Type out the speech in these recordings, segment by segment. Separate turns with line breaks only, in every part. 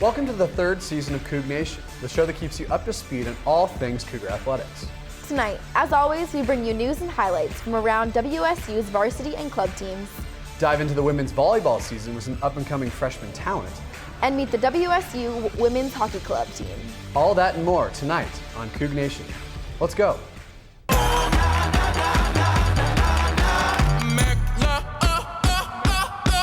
Welcome to the third season of COUGNATION, the show that keeps you up to speed on all things Cougar Athletics.
Tonight, as always, we bring you news and highlights from around WSU's varsity and club teams.
Dive into the women's volleyball season with some up-and-coming freshman talent.
And meet the WSU Women's Hockey Club team.
All that and more tonight on COUGNATION. Let's go.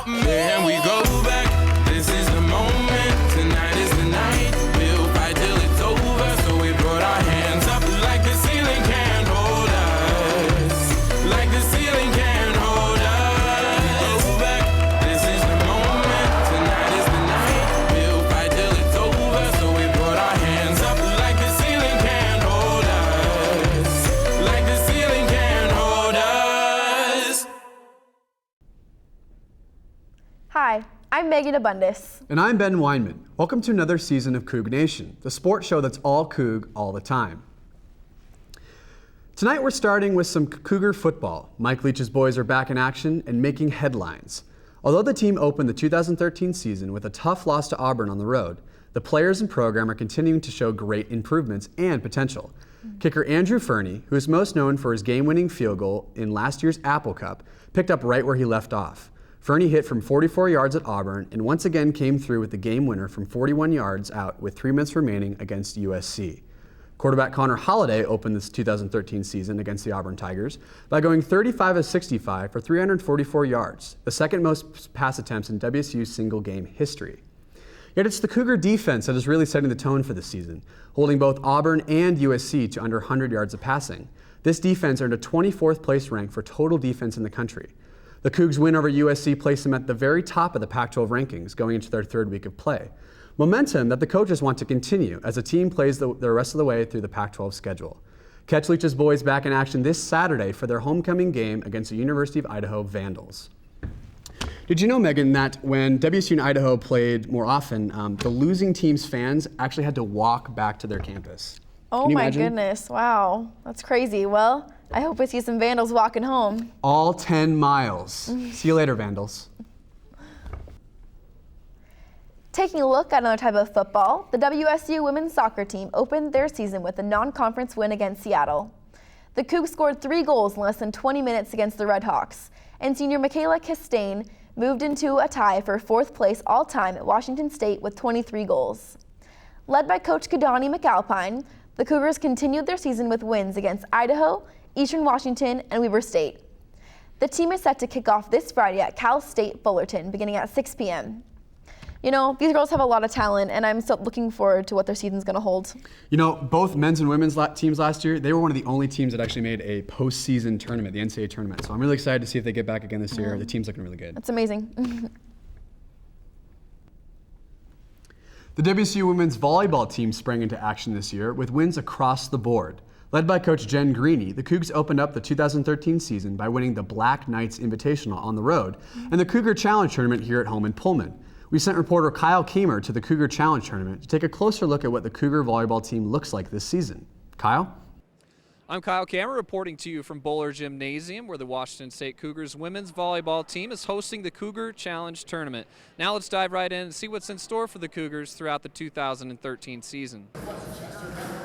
Can we go back? This is the moment. Tonight is the night. We'll fight till it's over. So we brought our hands up like the ceiling can't hold us. Like the ceiling can't hold us. Go back. This is the moment. Tonight is the night. We'll fight till it's over. So we brought our hands up like the ceiling can't hold us. Like the ceiling can't hold us.
Hi, I'm Megan Abundis.
And I'm Ben Weinman. Welcome to another season of COUGNATION, the sports show that's all Coug all the time. Tonight we're starting with some Cougar football. Mike Leach's boys are back in action and making headlines. Although the team opened the 2013 season with a tough loss to Auburn on the road, the players and program are continuing to show great improvements and potential. Kicker Andrew Fernie, who is most known for his game-winning field goal in last year's Apple Cup, picked up right where he left off. Fernie hit from 44 yards at Auburn and once again came through with the game winner from 41 yards out with 3 minutes remaining against USC. Quarterback Connor Holliday opened this 2013 season against the Auburn Tigers by going 35 of 65 for 344 yards, the second most pass attempts in WSU's single game history. Yet it's the Cougar defense that is really setting the tone for the season, holding both Auburn and USC to under 100 yards of passing. This defense earned a 24th place rank for total defense in the country. The Cougs win over USC placed them at the very top of the Pac-12 rankings going into their third week of play. Momentum that the coaches want to continue as the team plays the rest of the way through the Pac-12 schedule. Catch Leach's boys back in action this Saturday for their homecoming game against the University of Idaho Vandals. Did you know, Megan, that when WSU and Idaho played more often, the losing team's fans actually had to walk back to their campus?
Oh my goodness, wow, that's crazy. Well, I hope we see some Vandals walking home.
All 10 miles. See you later, Vandals.
Taking a look at another type of football, the WSU women's soccer team opened their season with a non-conference win against Seattle. The Cougs scored 3 goals in less than 20 minutes against the Red Hawks, and senior Michaela Castaigne moved into a tie for 4th place all-time at Washington State with 23 goals. Led by Coach Kadani McAlpine, the Cougars continued their season with wins against Idaho, Eastern Washington, and Weber State. The team is set to kick off this Friday at Cal State Fullerton, beginning at 6 p.m. You know, these girls have a lot of talent, and I'm so looking forward to what their season's going to hold. You know, both men's and women's teams last year, they were one of the only teams that actually made a postseason tournament, the NCAA tournament. So I'm really excited to see if they get back again this year. The team's looking really good. That's amazing.
The WSU women's volleyball team sprang into action this year with wins across the board. Led by Coach Jen Greeny, the Cougs opened up the 2013 season by winning the Black Knights Invitational on the road and the Cougar Challenge Tournament here at home in Pullman. We sent reporter Kyle Kamer to the Cougar Challenge Tournament to take a closer look at what the Cougar volleyball team looks like this season. Kyle?
I'm Kyle Kamer reporting to you from Bowler Gymnasium, where the Washington State Cougars women's volleyball team is hosting the Cougar Challenge Tournament. Now let's dive right in and see what's in store for the Cougars throughout the 2013 season.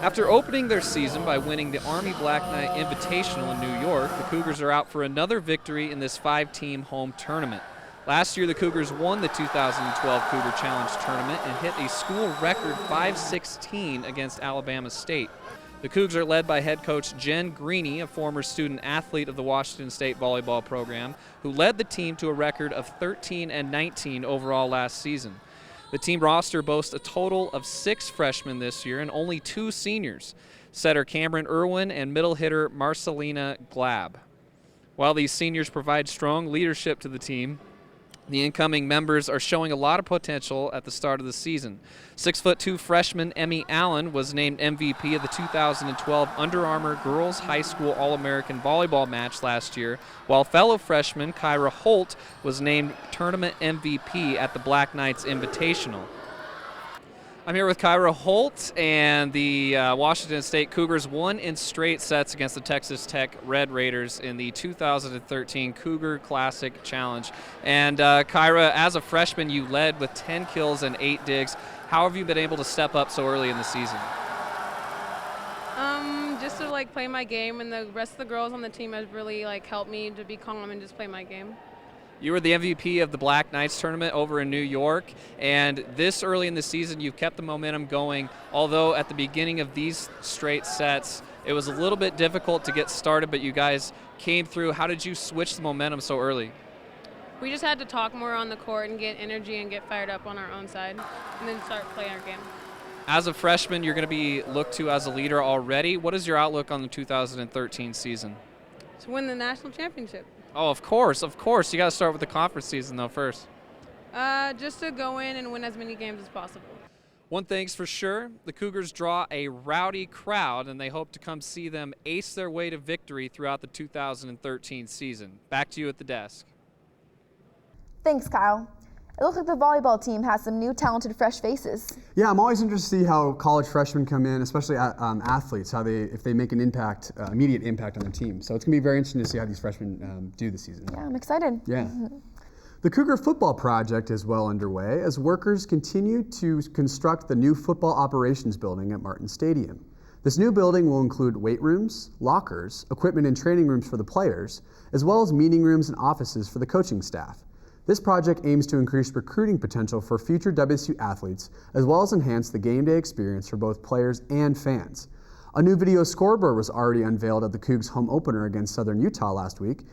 After opening their season by winning the Army Black Knight Invitational in New York, the Cougars are out for another victory in this 5-team home tournament. Last year, the Cougars won the 2012 Cougar Challenge Tournament and hit a school record 5-16 against Alabama State. The Cougs are led by head coach Jen Greeny, a former student athlete of the Washington State volleyball program, who led the team to a record of 13-19 overall last season. The team roster boasts a total of 6 freshmen this year and only 2 seniors, setter Cameron Irwin and middle hitter Marcelina Glab. While these seniors provide strong leadership to the team, the incoming members are showing a lot of potential at the start of the season. 6'2" freshman Emmy Allen was named MVP of the 2012 Under Armour Girls High School All-American Volleyball match last year, while fellow freshman Kyra Holt was named Tournament MVP at the Black Knights Invitational. I'm here with Kyra Holt, and the Washington State Cougars won in straight sets against the Texas Tech Red Raiders in the 2013 Cougar Classic Challenge. And Kyra, as a freshman, you led with 10 kills and 8 digs. How have you been able to step up so early in the season?
Just to like play my game, and the rest of the girls on the team have really like helped me to be calm and just play my game.
You were the MVP of the Black Knights tournament over in New York, and this early in the season you've kept the momentum going, although at the beginning of these straight sets it was a little bit difficult to get started, but you guys came through. How did you switch the momentum so early?
We just had to talk more on the court and get energy and get fired up on our own side, and then start playing our game.
As a freshman, you're going to be looked to as a leader already. What is your outlook on the 2013 season?
To win the national championship.
Oh, of course, of course. You got to start with the conference season, though, first.
Just to go in and win as many games as possible.
One thing's for sure, the Cougars draw a rowdy crowd, and they hope to come see them ace their way to victory throughout the 2013 season. Back to you at the desk.
Thanks, Kyle. It looks like the volleyball team has some new talented fresh faces.
Yeah, I'm always interested to see how college freshmen come in, especially athletes, if they make an impact, immediate impact on the team. So it's going to be very interesting to see how these freshmen do this season.
Yeah, I'm excited.
Yeah. The Cougar Football project is well underway as workers continue to construct the new football operations building at Martin Stadium. This new building will include weight rooms, lockers, equipment and training rooms for the players, as well as meeting rooms and offices for the coaching staff. This project aims to increase recruiting potential for future WSU athletes, as well as enhance the game day experience for both players and fans. A new video scoreboard was already unveiled at the Cougs home opener against Southern Utah last week,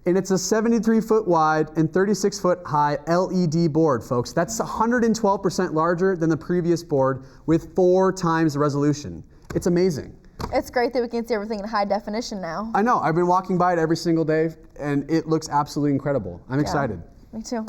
and it's a 73-foot wide and 36-foot high LED board, folks. That's 112% larger than the previous board with 4 times the resolution. It's amazing.
It's great that we can see everything in high definition now.
I know. I've been walking by it every single day, and it looks absolutely incredible. I'm excited.
Me too.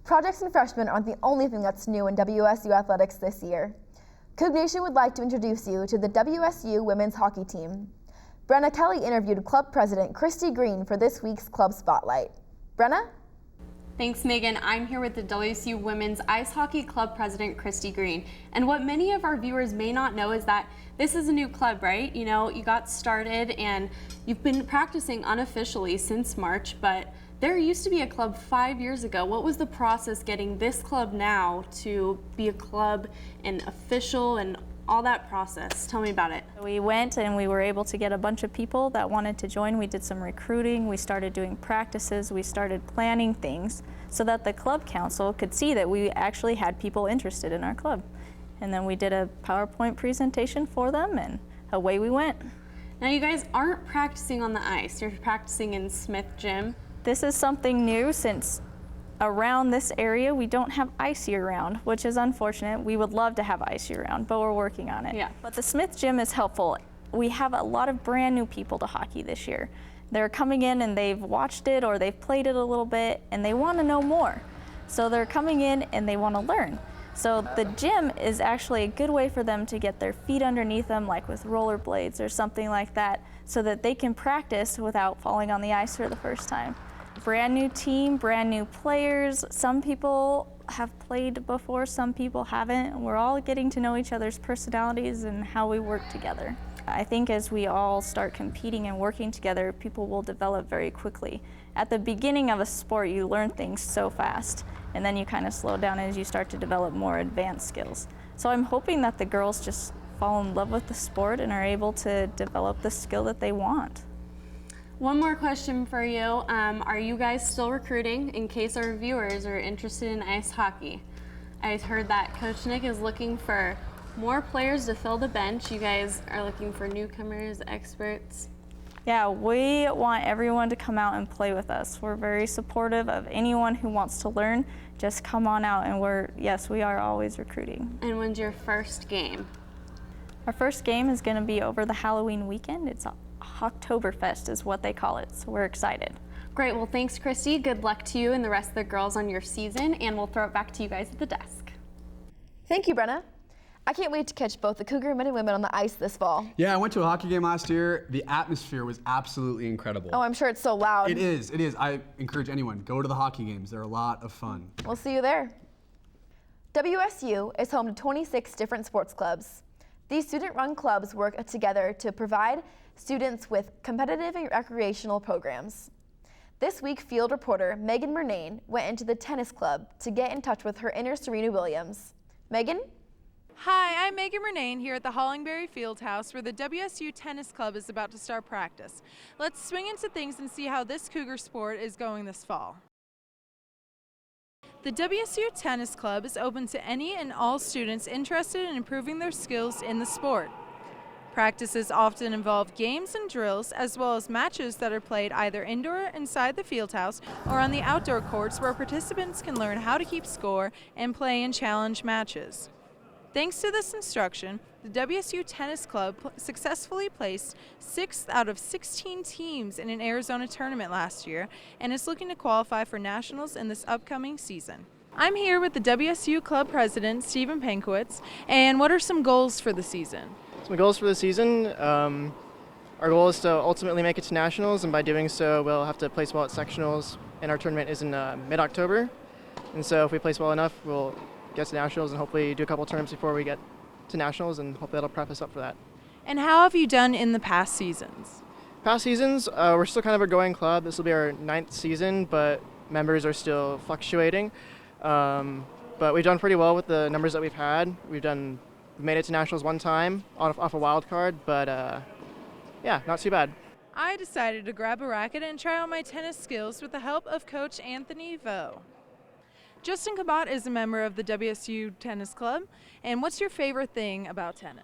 Projects and freshmen aren't the only thing that's new in WSU Athletics this year. COUGNATION would like to introduce you to the WSU women's hockey team. Brenna Kelly interviewed Club President Christy Green for this week's Club Spotlight. Brenna?
Thanks, Megan. I'm here with the WSU Women's Ice Hockey Club President, Christy Green. And what many of our viewers may not know is that this is a new club, right? You know, you got started and you've been practicing unofficially since March, but there used to be a club 5 years ago. What was the process getting this club now to be a club and official and all that process? Tell me about it.
We went and we were able to get a bunch of people that wanted to join. We did some recruiting, we started doing practices, we started planning things so that the club council could see that we actually had people interested in our club. And then we did a PowerPoint presentation for them and away we went.
Now you guys aren't practicing on the ice, you're practicing in Smith Gym.
This is something new since around this area we don't have ice year-round, which is unfortunate. We would love to have ice year-round, but we're working on it.
Yeah.
But the Smith Gym is helpful. We have a lot of brand new people to hockey this year. They're coming in and they've watched it or they've played it a little bit and they want to know more. So they're coming in and they want to learn. So the gym is actually a good way for them to get their feet underneath them, like with rollerblades or something like that, so that they can practice without falling on the ice for the first time. Brand new team, brand new players. Some people have played before, some people haven't. We're all getting to know each other's personalities and how we work together. I think as we all start competing and working together, people will develop very quickly. At the beginning of a sport, you learn things so fast, and then you kind of slow down as you start to develop more advanced skills. So I'm hoping that the girls just fall in love with the sport and are able to develop the skill that they want.
One more question for you. Are you guys still recruiting in case our viewers are interested in ice hockey? I heard that Coach Nick is looking for more players to fill the bench. You guys are looking for newcomers, experts.
Yeah, we want everyone to come out and play with us. We're very supportive of anyone who wants to learn. Just come on out, and yes, we are always recruiting.
And when's your first game?
Our first game is going to be over the Halloween weekend. It's Oktoberfest is what they call it, so we're excited.
Great, well thanks Christy. Good luck to you and the rest of the girls on your season, and we'll throw it back to you guys at the desk.
Thank you, Brenna. I can't wait to catch both the Cougar men and women on the ice this fall.
Yeah, I went to a hockey game last year. The atmosphere was absolutely incredible.
Oh, I'm sure it's so loud.
It is, it is. I encourage anyone, go to the hockey games. They're a lot of fun.
We'll see you there. WSU is home to 26 different sports clubs. These student-run clubs work together to provide students with competitive and recreational programs. This week, field reporter Megan Murnane went into the tennis club to get in touch with her inner Serena Williams. Megan?
Hi, I'm Megan Murnane here at the Hollingberry Fieldhouse where the WSU Tennis Club is about to start practice. Let's swing into things and see how this Cougar sport is going this fall. The WSU Tennis Club is open to any and all students interested in improving their skills in the sport. Practices often involve games and drills, as well as matches that are played either indoor inside the fieldhouse or on the outdoor courts where participants can learn how to keep score and play in challenge matches. Thanks to this instruction, the WSU Tennis Club successfully placed 6th out of 16 teams in an Arizona tournament last year and is looking to qualify for nationals in this upcoming season. I'm here with the WSU Club President, Stephen Pankowitz, and what are some goals for the season?
So my goals for the season, our goal is to ultimately make it to nationals, and by doing so we'll have to place well at sectionals, and our tournament is in mid-October. And so if we place well enough, we'll get to nationals and hopefully do a couple tournaments before we get to nationals, and hopefully that'll prep us up for that.
And how have you done in the past seasons?
Past seasons, we're still kind of a growing club. This will be our 9th season, but members are still fluctuating. But we've done pretty well with the numbers that we've had. We've made it to nationals one time off a wild card, but yeah, not too bad.
I decided to grab a racket and try out my tennis skills with the help of Coach Anthony Vo. Justin Cabot is a member of the WSU Tennis Club, and what's your favorite thing about tennis?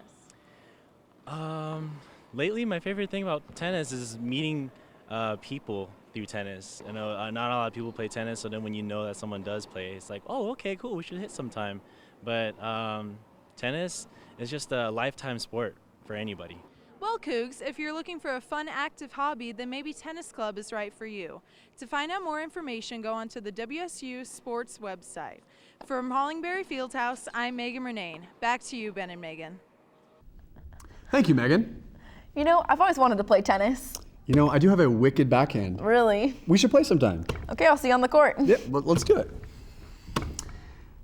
Lately, my favorite thing about tennis is meeting people through tennis. You know, not a lot of people play tennis, so then when you know that someone does play, it's like, oh, okay, cool, we should hit sometime. But tennis is just a lifetime sport for anybody.
Well, Cougs, if you're looking for a fun, active hobby, then maybe Tennis Club is right for you. To find out more information, go onto the WSU Sports website. From Hollingberry Fieldhouse, I'm Megan Murnane. Back to you, Ben and Megan.
Thank you, Megan.
You know, I've always wanted to play tennis.
You know, I do have a wicked backhand.
Really?
We should play sometime.
Okay, I'll see you on the court.
Yep, let's do it.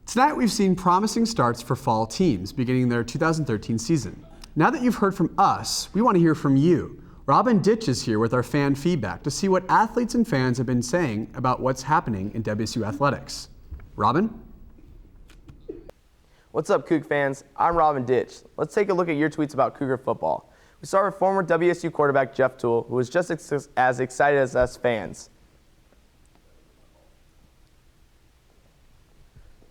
Tonight we've seen promising starts for fall teams beginning their 2013 season. Now that you've heard from us, we want to hear from you. Robin Ditch is here with our fan feedback to see what athletes and fans have been saying about what's happening in WSU Athletics. Robin?
What's up, Coug fans? I'm Robin Ditch. Let's take a look at your tweets about Cougar football. We start with former WSU quarterback Jeff Toole, who was just as excited as us fans.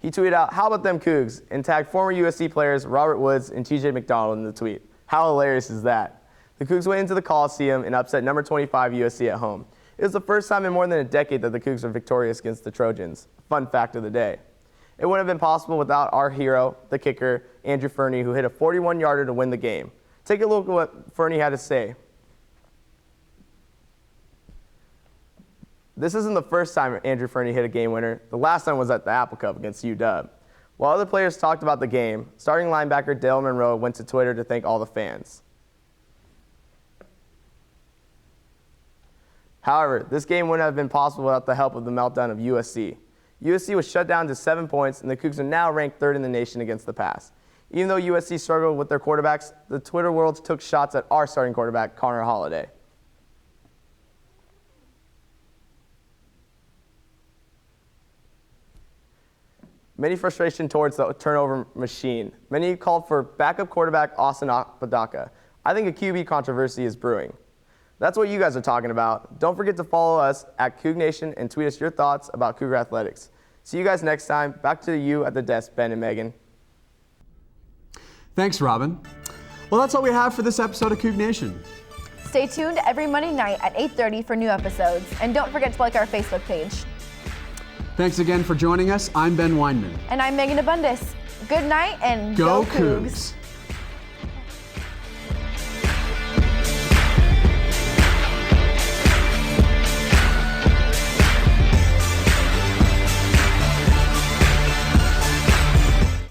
He tweeted out, "How about them Cougs?" and tagged former USC players Robert Woods and TJ McDonald in the tweet. How hilarious is that? The Cougs went into the Coliseum and upset number 25 USC at home. It was the first time in more than a decade that the Cougs were victorious against the Trojans. Fun fact of the day. It wouldn't have been possible without our hero, the kicker, Andrew Fernie, who hit a 41-yarder to win the game. Take a look at what Fernie had to say. This isn't the first time Andrew Fernie hit a game winner. The last time was at the Apple Cup against UW. While other players talked about the game, starting linebacker Dale Monroe went to Twitter to thank all the fans. However, this game wouldn't have been possible without the help of the meltdown of USC. USC was shut down to 7 points, and the Cougs are now ranked 3rd in the nation against the pass. Even though USC struggled with their quarterbacks, the Twitter world took shots at our starting quarterback, Connor Holiday. Many frustration towards the turnover machine. Many called for backup quarterback Austin Apodaca. I think a QB controversy is brewing. That's what you guys are talking about. Don't forget to follow us at COUGNATION and tweet us your thoughts about Cougar Athletics. See you guys next time. Back to you at the desk, Ben and Megan.
Thanks, Robin. Well, that's all we have for this episode of COUGNATION.
Stay tuned every Monday night at 8:30 for new episodes. And don't forget to like our Facebook page.
Thanks again for joining us. I'm Ben Weinman.
And I'm Megan Abundis. Good night and
Go
Cougs.
Cougs!